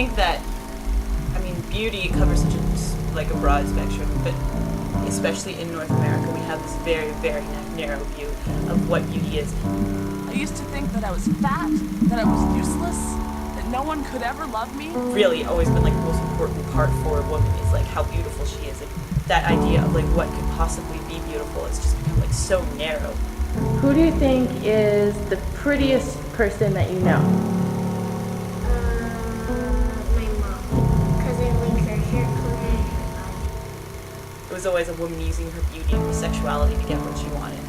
think that, I mean, beauty covers such a broad spectrum, but especially in North America, we have this very, very narrow view of what beauty is. I used to think that I was fat, that I was useless, that no one could ever love me. Really always been like the most important part for a woman is like how beautiful she is. Like that idea of like what could possibly be beautiful has just become like so narrow. Who do you think is the prettiest person that you know? My mom, because I like her hair color and her body. It was always a woman using her beauty and her sexuality to get what she wanted.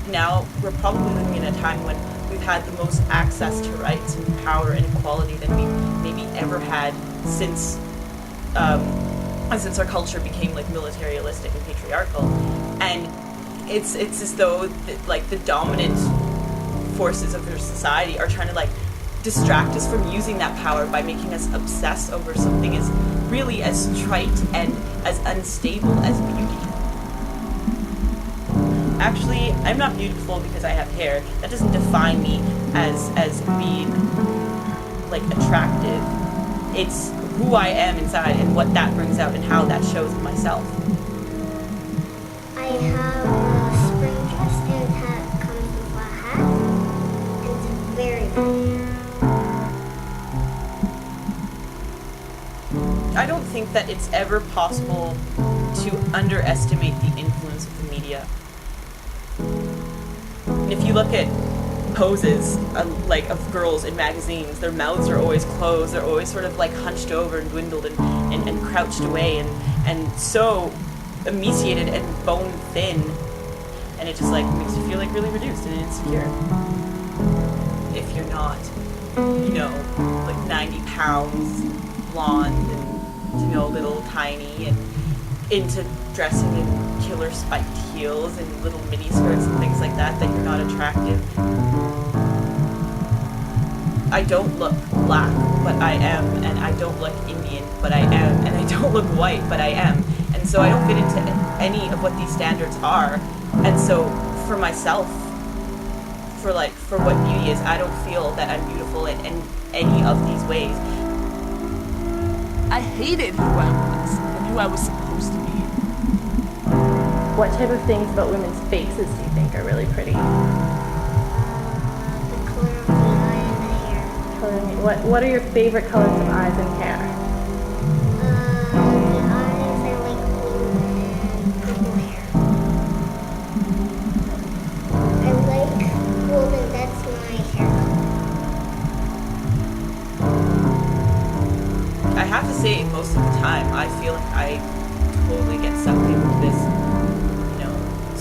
Now we're probably living in a time when we've had the most access to rights and power and equality than we've maybe ever had since our culture became like militaristic and patriarchal. And it's as though the dominant forces of our society are trying to like distract us from using that power by making us obsess over something as really as trite and as unstable as beauty. Actually, I'm not beautiful because I have hair. That doesn't define me as being like attractive. It's who I am inside and what that brings out and how that shows in myself. I have a spring dress and it comes with a hat. And it's very pretty. I don't think that it's ever possible to underestimate the influence of the media. And if you look at poses of girls in magazines, their mouths are always closed, they're always sort of like hunched over and dwindled and crouched away and so emaciated and bone thin, and it just like makes you feel like really reduced and insecure. If you're not, like 90 pounds, blonde and little tiny and into dressing in killer spiked heels and little mini skirts and things like that you're not attractive. I don't look black, but I am, and I don't look Indian, but I am, and I don't look white, but I am. And so I don't fit into any of what these standards are. And so for myself, for what beauty is, I don't feel that I'm beautiful in any of these ways. I hated who I was and who I was supposed to be. What type of things about women's faces do you think are really pretty? The color of the eye and the hair. What are your favorite colors of eyes and hair? The eyes are like blue and purple hair. I like golden, that's my hair color. I have to say, most of the time, I feel like I totally get sucked into this,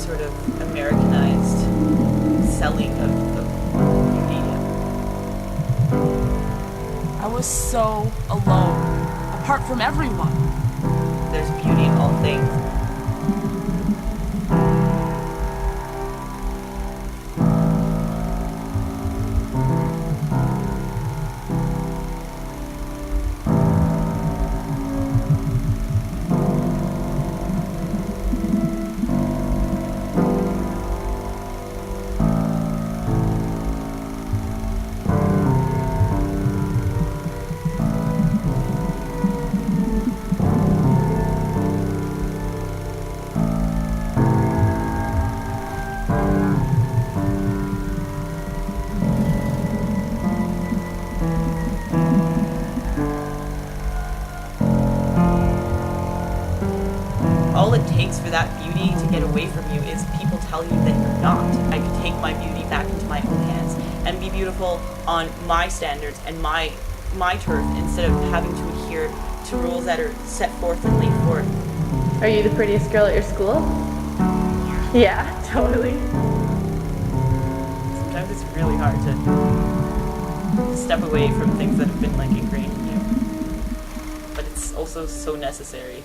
sort of Americanized selling of beauty. I was so alone, apart from everyone. There's beauty in all things. All it takes for that beauty to get away from you is people tell you that you're not. I could take my beauty back into my own hands and be beautiful on my standards and my turf instead of having to adhere to rules that are set forth and laid forth. Are you the prettiest girl at your school? Yeah, totally. Sometimes it's really hard to step away from things that have been like ingrained in you. But it's also so necessary.